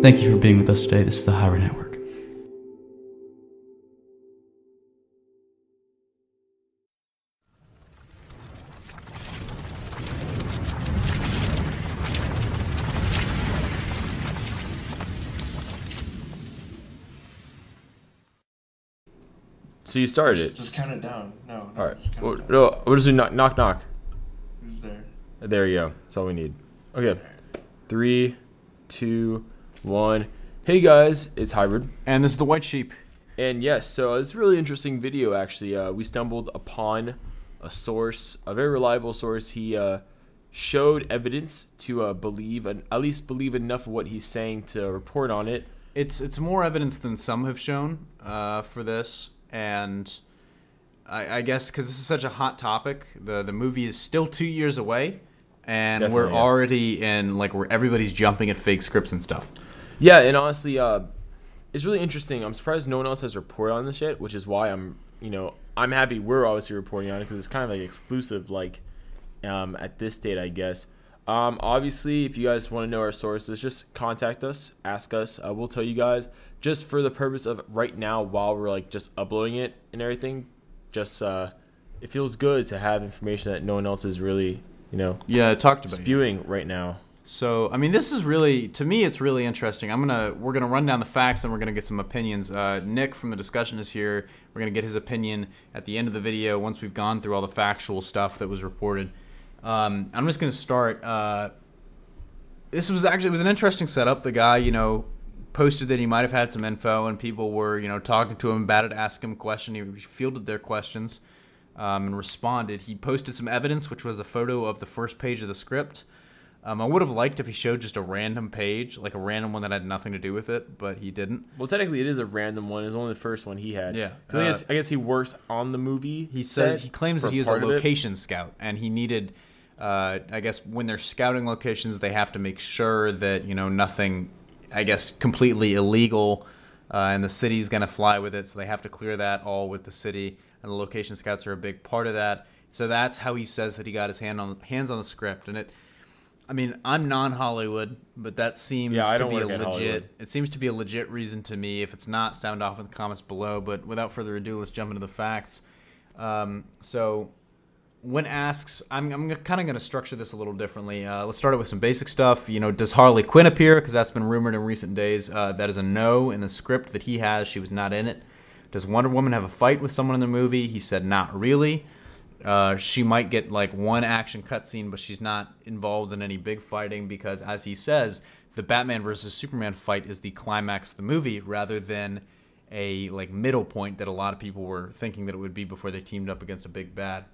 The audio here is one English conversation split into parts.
Thank you for being with us today. This is the Highway Network. So you started it. Just count it down. No. All right. Well, No, we'll just do knock knock. who's there? There you go. That's all we need. Okay. 3, 2, 1. Hey guys, it's Hybrid. And this is the White Sheep. And yes, so it's a really interesting video actually. We stumbled upon a source, a very reliable source. He showed evidence to believe, and at least believe enough of what he's saying to report on it. It's more evidence than some have shown for this, and I guess because this is such a hot topic, the movie is still 2 years away, and Definitely, we're already in like where everybody's jumping at fake scripts and stuff. Yeah, and honestly, it's really interesting. I'm surprised no one else has reported on this yet, which is why I'm happy we're obviously reporting on it because it's kind of like exclusive, like at this date, I guess. Obviously, if you guys want to know our sources, just contact us, ask us. We'll tell you guys. Just for the purpose of right now, while we're like just uploading it and everything, just it feels good to have information that no one else is really, Talked about spewing right now. So I mean, this is really, to me, it's really interesting. We're gonna run down the facts and we're gonna get some opinions. Nick from the discussion is here. We're gonna get his opinion at the end of the video once we've gone through all the factual stuff that was reported. I'm just gonna start. It was an interesting setup. The guy, posted that he might have had some info, and people were, talking to him about it, asking him a question. He fielded their questions and responded. He posted some evidence, which was a photo of the first page of the script. I would have liked if he showed just a random page, like a random one that had nothing to do with it, but he didn't. Well, technically, it is a random one. It's only the first one he had. Yeah. I guess he works on the movie. He claims that he is a location scout, and he needed. I guess when they're scouting locations, they have to make sure that nothing, I guess, completely illegal, and the city's gonna fly with it, so they have to clear that all with the city, and the location scouts are a big part of that. So that's how he says that he got his hands on the script, and it. I mean, I'm non-Hollywood, but that seems to be a legit. It seems to be a legit reason to me. If it's not, sound off in the comments below. But without further ado, let's jump into the facts. So, when asks, I'm kind of going to structure this a little differently. Let's start it with some basic stuff. Does Harley Quinn appear? Because that's been rumored in recent days. That is a no in the script that he has. She was not in it. Does Wonder Woman have a fight with someone in the movie? He said not really. She might get like one action cutscene, but she's not involved in any big fighting because, as he says, the Batman versus Superman fight is the climax of the movie rather than a like middle point that a lot of people were thinking that it would be before they teamed up against a big bad.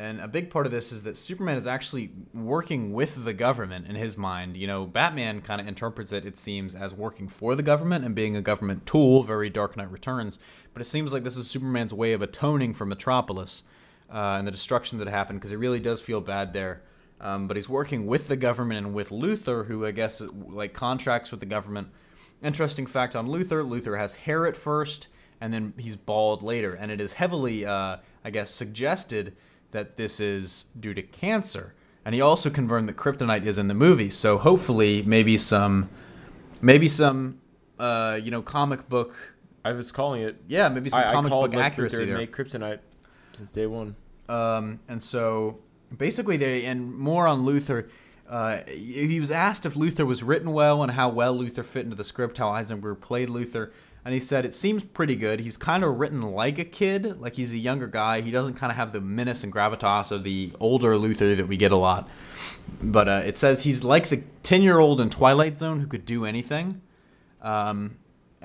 And a big part of this is that Superman is actually working with the government in his mind. Batman kind of interprets it seems, as working for the government and being a government tool, very Dark Knight Returns. But it seems like this is Superman's way of atoning for Metropolis and the destruction that happened, because he really does feel bad there. But he's working with the government and with Luthor, who I guess like contracts with the government. Interesting fact on Luthor: Luthor has hair at first, and then he's bald later. And it is heavily, I guess, suggested that this is due to cancer. And he also confirmed that kryptonite is in the movie. So hopefully maybe some comic book. I was calling it. Yeah, maybe some comic book accuracy there. Make kryptonite since day one. And so basically and more on Luthor. He was asked if Luthor was written well and how well Luthor fit into the script, how Eisenberg played Luthor. And he said, it seems pretty good. He's kind of written like a kid, like he's a younger guy. He doesn't kind of have the menace and gravitas of the older Luthor that we get a lot. But it says he's like the 10-year-old in Twilight Zone who could do anything. And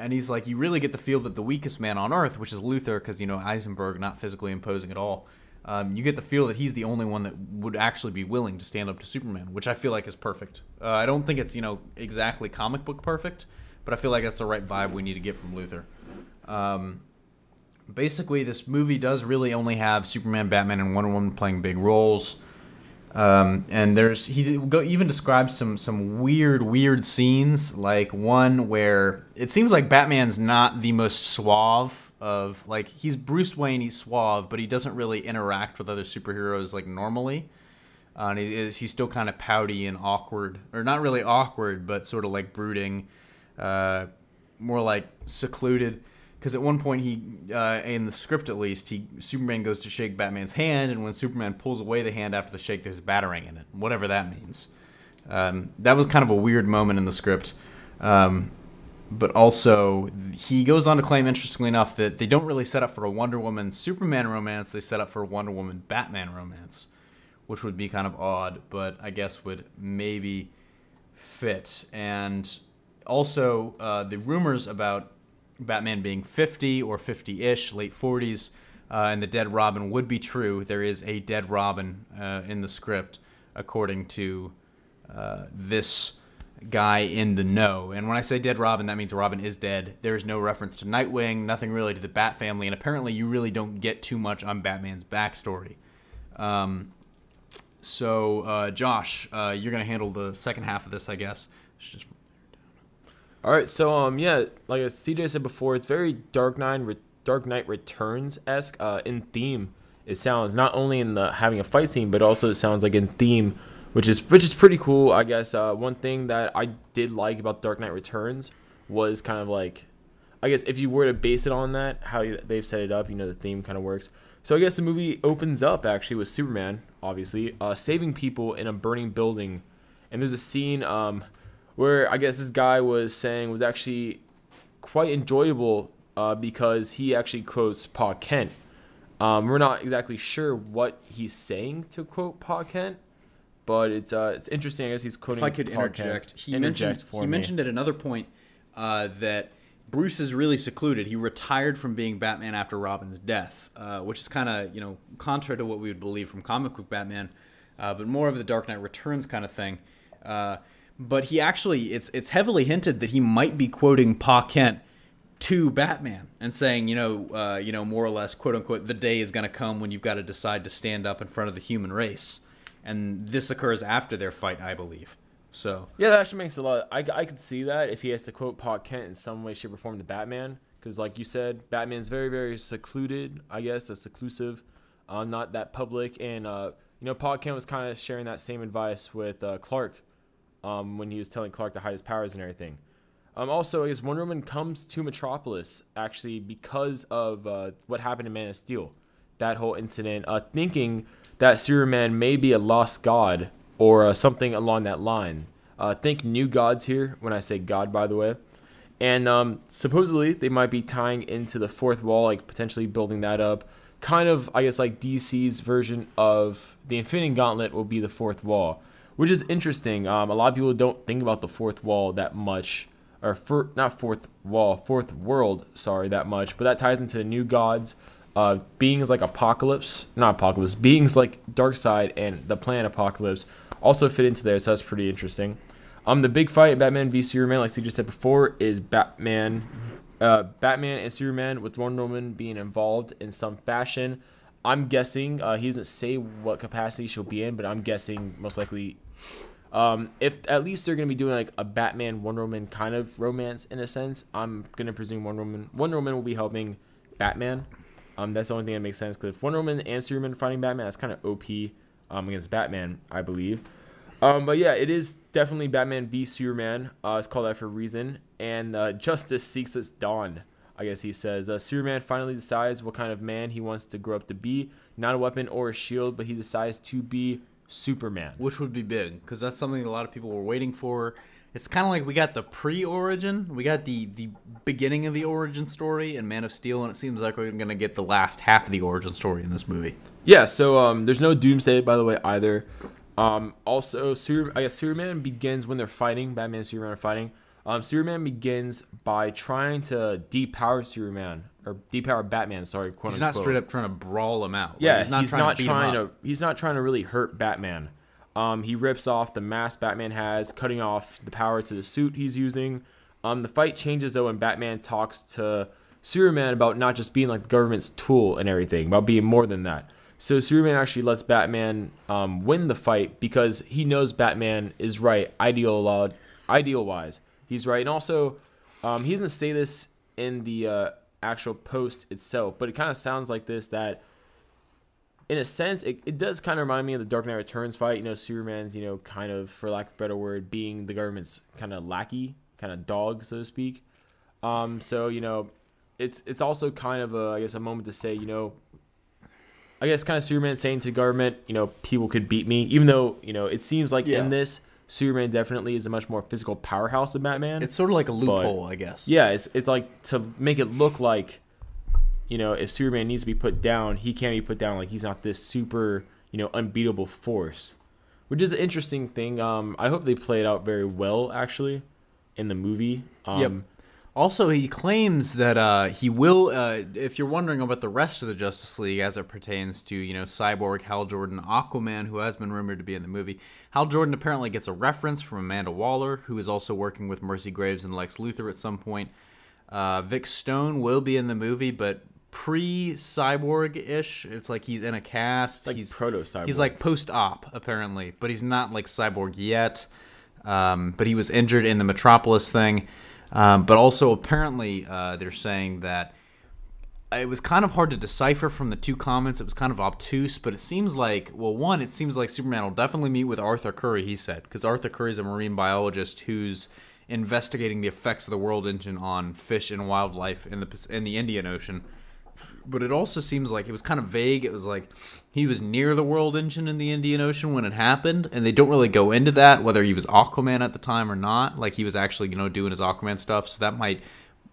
he's like, you really get the feel that the weakest man on Earth, which is Luthor, because, Eisenberg not physically imposing at all. You get the feel that he's the only one that would actually be willing to stand up to Superman, which I feel like is perfect. I don't think it's, exactly comic book perfect, but I feel like that's the right vibe we need to get from Luthor. Basically, this movie does really only have Superman, Batman, and Wonder Woman playing big roles. And he even describes some weird scenes, like one where it seems like Batman's not the most suave of, like, he's Bruce Wayne, he's suave, but he doesn't really interact with other superheroes like normally. And he's still kind of pouty and awkward, or not really awkward, but sort of like brooding, more like secluded. Because at one point, in the script at least, Superman goes to shake Batman's hand, and when Superman pulls away the hand after the shake, there's a batarang in it, whatever that means. That was kind of a weird moment in the script. But also, he goes on to claim, interestingly enough, that they don't really set up for a Wonder Woman-Superman romance, they set up for a Wonder Woman-Batman romance, which would be kind of odd, but I guess would maybe fit. And also, the rumors about Batman being 50 or 50-ish, late 40s, and the dead Robin would be true. There is a dead Robin in the script, according to this guy in the know. And when I say dead Robin, that means Robin is dead. There is no reference to Nightwing, nothing really to the Bat family, and apparently you really don't get too much on Batman's backstory. So, Josh, you're going to handle the second half of this, I guess. Just... All right, so yeah, like CJ said before, it's very Dark Knight Returns-esque in theme. It sounds not only in the having a fight scene, but also it sounds like in theme, which is pretty cool, I guess. One thing that I did like about Dark Knight Returns was kind of like, I guess if you were to base it on that, how they've set it up, the theme kind of works. So I guess the movie opens up actually with Superman, obviously, saving people in a burning building, and there's a scene where I guess this guy was saying was actually quite enjoyable because he actually quotes Pa Kent. We're not exactly sure what he's saying to quote Pa Kent, but it's interesting. I guess he's quoting. If I could interject, he mentioned at another point that Bruce is really secluded. He retired from being Batman after Robin's death, which is kind of contrary to what we would believe from comic book Batman, but more of the Dark Knight Returns kind of thing. But he actually, it's heavily hinted that he might be quoting Pa Kent to Batman and saying, more or less, quote unquote, the day is going to come when you've got to decide to stand up in front of the human race. And this occurs after their fight, I believe. So yeah, that actually makes a lot. I could see that if he has to quote Pa Kent in some way, shape, or form to Batman, because like you said, Batman's very, very secluded. I guess a seclusive, not that public. And Pa Kent was kind of sharing that same advice with Clark. When he was telling Clark to hide his powers and everything. Also, I guess Wonder Woman comes to Metropolis actually because of what happened in Man of Steel. That whole incident, thinking that Superman may be a lost god or something along that line. Think new gods here when I say god, by the way. And supposedly they might be tying into the fourth wall, like potentially building that up. Kind of, I guess, like DC's version of the Infinity Gauntlet will be the fourth wall. Which is interesting. A lot of people don't think about the fourth wall that much, or fourth world, that much. But that ties into the new gods, beings like beings like Darkseid and the planet Apocalypse also fit into there. So that's pretty interesting. The big fight in Batman v Superman, like CJ said before, is Batman and Superman with Wonder Woman being involved in some fashion. I'm guessing he doesn't say what capacity she'll be in, but I'm guessing most likely if at least they're gonna be doing like a Batman Wonder Woman kind of romance in a sense. I'm gonna presume Wonder Woman will be helping Batman. That's the only thing that makes sense, because if Wonder Woman and Superman are fighting Batman, that's kind of OP against Batman, I believe. But yeah, it is definitely Batman v Superman. It's called that for a reason. And justice seeks its dawn, I guess he says. Superman finally decides what kind of man he wants to grow up to be. Not a weapon or a shield, but he decides to be Superman. Which would be big, because that's something a lot of people were waiting for. It's kind of like we got the pre-origin. We got the beginning of the origin story in Man of Steel, and it seems like we're going to get the last half of the origin story in this movie. Yeah, so there's no Doomsday, by the way, either. Also, I guess Superman begins when they're fighting. Batman and Superman are fighting. Superman begins by trying to depower Superman, or depower Batman. Sorry, quote unquote. He's not straight up trying to brawl him out. Yeah, like, he's not trying to really hurt Batman. He rips off the mask Batman has, cutting off the power to the suit he's using. The fight changes though when Batman talks to Superman about not just being like the government's tool and everything, about being more than that. So Superman actually lets Batman win the fight because he knows Batman is right, ideal-wise. He's right. And also, he doesn't say this in the actual post itself, but it kind of sounds like this, that in a sense, it does kind of remind me of the Dark Knight Returns fight. You know, Superman's, you know, kind of, for lack of a better word, being the government's kind of lackey, kind of dog, so to speak. So, you know, it's also kind of I guess a moment to say, you know, I guess kind of Superman saying to the government, you know, people could beat me, even though, you know, it seems like in this, Superman definitely is a much more physical powerhouse than Batman. It's sort of like a loophole, I guess. Yeah, it's like to make it look like, you know, if Superman needs to be put down, he can't be put down. Like, he's not this super, you know, unbeatable force, which is an interesting thing. I hope they play it out very well, actually, in the movie. Yep. Also, he claims that he will, if you're wondering about the rest of the Justice League as it pertains to, you know, Cyborg, Hal Jordan, Aquaman, who has been rumored to be in the movie. Hal Jordan apparently gets a reference from Amanda Waller, who is also working with Mercy Graves and Lex Luthor at some point. Vic Stone will be in the movie, but pre-Cyborg-ish. It's like he's in a cast. It's like he's proto-Cyborg. He's like post-op, apparently, but he's not like Cyborg yet. But he was injured in the Metropolis thing. But also, apparently, they're saying that it was kind of hard to decipher from the two comments. It was kind of obtuse, but it seems like, well, one, it seems like Superman will definitely meet with Arthur Curry, he said, because Arthur Curry is a marine biologist who's investigating the effects of the World Engine on fish and wildlife in the Indian Ocean. But it also seems like it was kind of vague. It was like he was near the World Engine in the Indian Ocean when it happened, and they don't really go into that, whether he was Aquaman at the time or not. Like, he was actually, you know, doing his Aquaman stuff, so that might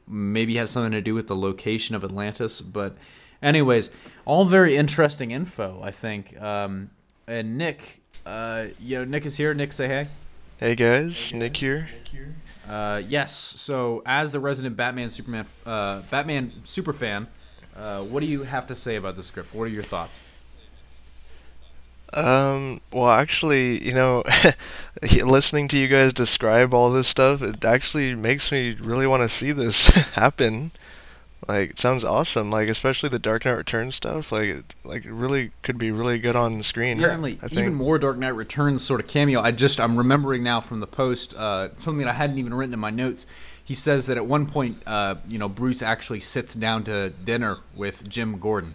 maybe have something to do with the location of Atlantis. But anyways, all very interesting info, I think. And Nick, Nick is here. Nick, say hey. Hey guys, Nick here. Yes, so as the resident Batman superfan, what do you have to say about the script? What are your thoughts? Well, actually, you know, listening to you guys describe all this stuff, it actually makes me really want to see this happen. Like, it sounds awesome. Like, especially the Dark Knight Returns stuff. Like it really could be really good on screen. Apparently, even more Dark Knight Returns sort of cameo. I'm remembering now from the post, something that I hadn't even written in my notes. He says that at one point, Bruce actually sits down to dinner with Jim Gordon.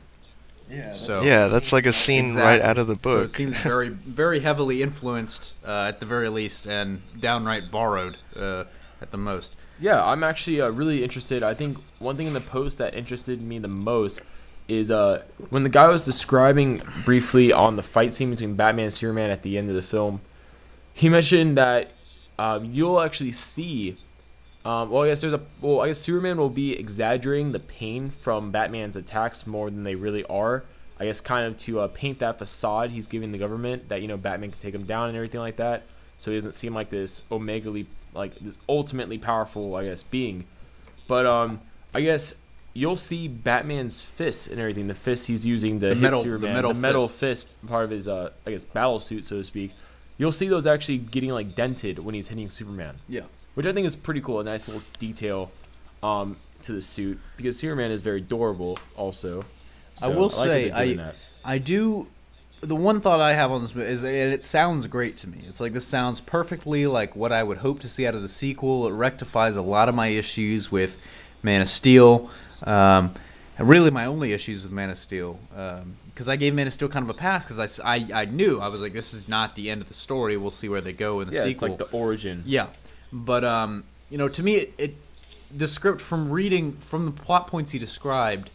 Yeah, that's like a scene right out of the book. So it seems very, very heavily influenced, at the very least, and downright borrowed at the most. Yeah, I'm actually really interested. I think one thing in the post that interested me the most is when the guy was describing briefly on the fight scene between Batman and Superman at the end of the film, he mentioned that you'll actually see. I guess Superman will be exaggerating the pain from Batman's attacks more than they really are. I guess kind of to paint that facade he's giving the government that, you know, Batman can take him down and everything like that. So he doesn't seem like this this ultimately powerful, I guess, being. But I guess you'll see Batman's fists and everything. The fists he's using to hit Superman, the metal fist part of his battle suit, so to speak. You'll see those actually getting like dented when he's hitting Superman. Yeah. Which I think is pretty cool, a nice little detail to the suit, because Superman is very durable also. So I will say, I do, the one thought I have on this is, and it sounds great to me. It's like, this sounds perfectly like what I would hope to see out of the sequel. It rectifies a lot of my issues with Man of Steel. And really my only issues with Man of Steel, because I gave Man of Steel kind of a pass, because I knew, I was like, this is not the end of the story. We'll see where they go in the sequel. Yeah, it's like the origin. Yeah. But, to me, the script, from reading from the plot points he described,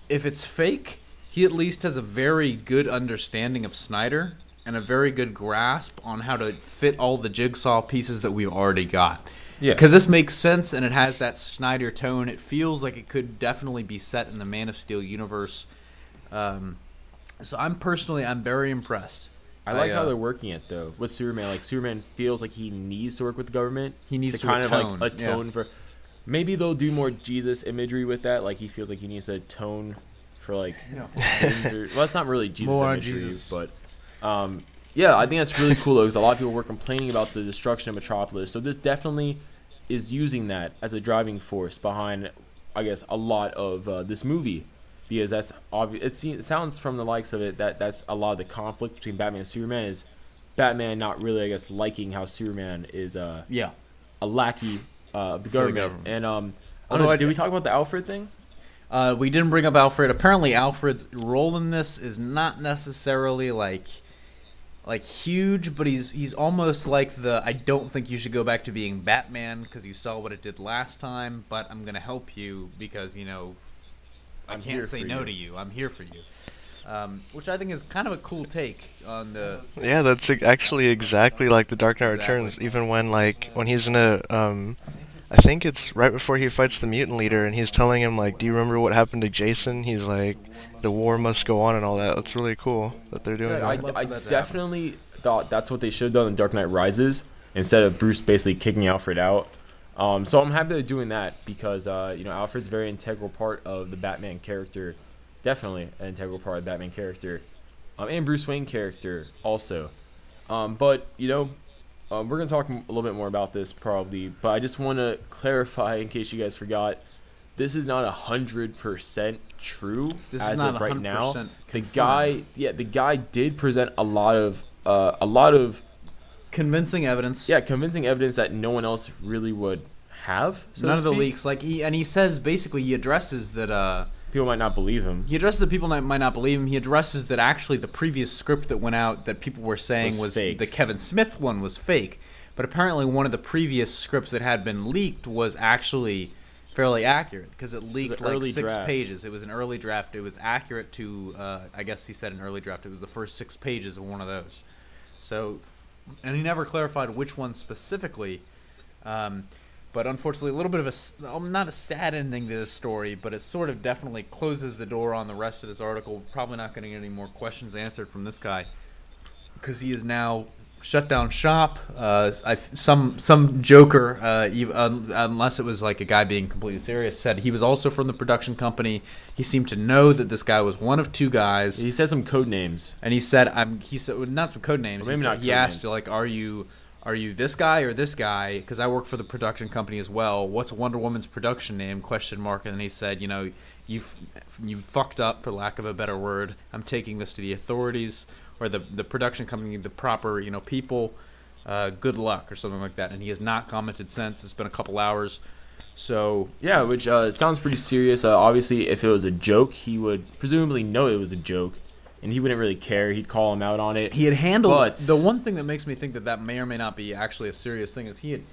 if it's fake, he at least has a very good understanding of Snyder and a very good grasp on how to fit all the jigsaw pieces that we've already got. Yeah. Because this makes sense, and it has that Snyder tone. It feels like it could definitely be set in the Man of Steel universe. So I'm very impressed. I like how they're working it, though, with Superman. Like, Superman feels like he needs to work with the government. He needs to kind atone. of like atone for. Maybe they'll do more Jesus imagery with that. Like, he feels like he needs to atone for like sins or. Well, it's not really Jesus more imagery, Jesus. but yeah, I think that's really cool though, because a lot of people were complaining about the destruction of Metropolis. So this definitely is using that as a driving force behind, I guess, a lot of this movie. Because that's obvious. It sounds from the likes of it that's a lot of the conflict between Batman and Superman is Batman not really, I guess, liking how Superman is a lackey of the government. And I don't know, did we talk about the Alfred thing? We didn't bring up Alfred. Apparently, Alfred's role in this is not necessarily like huge, but he's almost like the I don't think you should go back to being Batman because you saw what it did last time, but I'm gonna help you because I can't say no to you. I'm here for you. Which I think is kind of a cool take on the. Yeah, that's actually exactly like the Dark Knight Returns. Even when he's in a I think it's right before he fights the mutant leader, and he's telling him like, "Do you remember what happened to Jason?" He's like, "The war must go on," and all that. That's really cool that they're doing that. I definitely thought that's what they should have done in Dark Knight Rises instead of Bruce basically kicking Alfred out. So I'm happy they're doing that because Alfred's a very integral part of the Batman character. Definitely an integral part of the Batman character, and Bruce Wayne character also. But we're gonna talk a little bit more about this probably. But I just want to clarify in case you guys forgot, this is not 100% true as of right now. The guy did present a lot of convincing evidence. Yeah, convincing evidence that no one else really would have. None of the leaks, he says basically he addresses that. People might not believe him. He addresses that people might not believe him. He addresses that actually the previous script that went out that people were saying was the Kevin Smith one was fake. But apparently one of the previous scripts that had been leaked was actually fairly accurate because it leaked like 6 pages. It was an early draft. It was accurate to, I guess he said an early draft. It was the first 6 pages of one of those. So, and he never clarified which one specifically. But unfortunately, a little bit of not a sad ending to this story, but it sort of definitely closes the door on the rest of this article. Probably not going to get any more questions answered from this guy because he is now shut down shop. Some joker, unless it was like a guy being completely serious, said he was also from the production company. He seemed to know that this guy was one of 2 guys. He said some code names, and he said not some code names. He asked like, Are you this guy or this guy? Because I work for the production company as well. What's Wonder Woman's production name? ? And then he said, you fucked up, for lack of a better word. I'm taking this to the authorities or the production company, the proper people. Good luck or something like that. And he has not commented since. It's been a couple hours. So yeah, which sounds pretty serious. Obviously, if it was a joke, he would presumably know it was a joke. And he wouldn't really care. He'd call him out on it. He had handled the one thing that makes me think that may or may not be actually a serious thing is he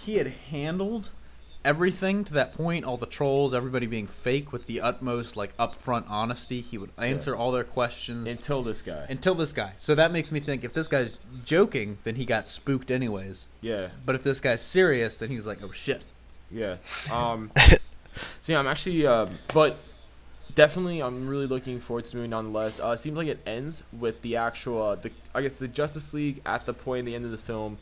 had handled everything to that point, all the trolls, everybody being fake with the utmost upfront honesty. He would answer all their questions until this guy. So that makes me think if this guy's joking, then he got spooked anyways. Yeah. But if this guy's serious, then he's like, oh shit. Yeah. So yeah, I'm actually but definitely, I'm really looking forward to the movie nonetheless. It seems like it ends with the actual, the Justice League at the point at the end of the film.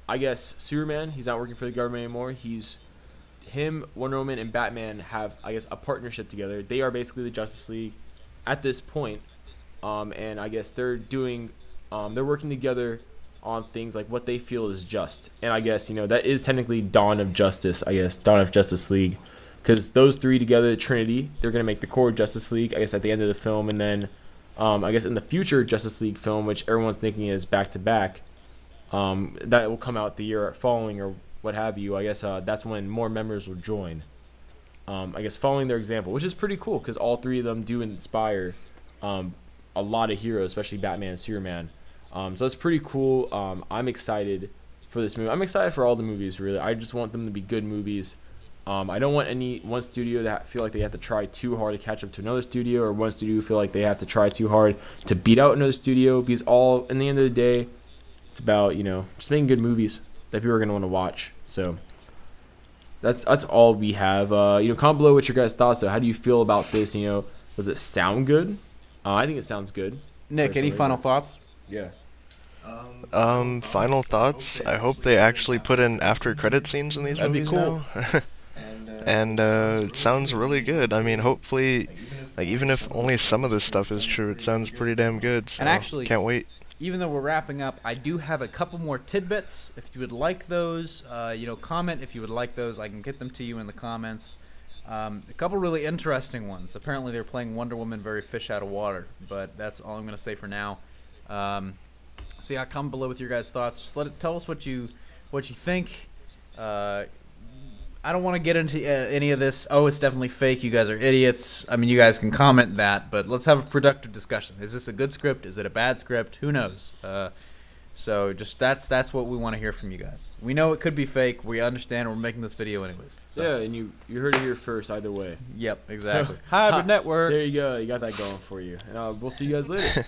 I guess Superman, he's not working for the government anymore. Him, Wonder Woman, and Batman have, I guess, a partnership together. They are basically the Justice League at this point. And I guess they're working together on things like what they feel is just. And I guess, that is technically Dawn of Justice, Dawn of Justice League. Because those 3 together, the Trinity, they're going to make the core Justice League, I guess, at the end of the film. And then, I guess, in the future Justice League film, which everyone's thinking is back-to-back, that will come out the year following or what have you. I guess that's when more members will join. I guess following their example, which is pretty cool because all 3 of them do inspire a lot of heroes, especially Batman and Superman. So it's pretty cool. I'm excited for this movie. I'm excited for all the movies, really. I just want them to be good movies. I don't want one studio to feel like they have to try too hard to catch up to another studio, or one studio feel like they have to try too hard to beat out another studio. Because in the end of the day, it's about just making good movies that people are gonna want to watch. So that's all we have. Comment below what your guys' thoughts though. How do you feel about this? Does it sound good? I think it sounds good. Nick, personally. Any final thoughts? Yeah. Final thoughts. I hope they actually put in after credit scenes in these movies. That'd be cool. And it sounds really good. I mean, hopefully, even if only some of this stuff is true, it sounds pretty damn good. So and actually, can't wait. Even though we're wrapping up, I do have a couple more tidbits. If you would like those, comment if you would like those. I can get them to you in the comments. A couple really interesting ones. Apparently, they're playing Wonder Woman very fish out of water, but that's all I'm going to say for now. So yeah, comment below with your guys' thoughts. Just tell us what you think. I don't want to get into any of this. Oh, it's definitely fake. You guys are idiots. I mean, you guys can comment that, but let's have a productive discussion. Is this a good script? Is it a bad script? Who knows? So just that's what we want to hear from you guys. We know it could be fake. We understand. We're making this video anyways. So. Yeah, and you heard it here first either way. Yep, exactly. So, Hybrid Network. There you go. You got that going for you. And we'll see you guys later.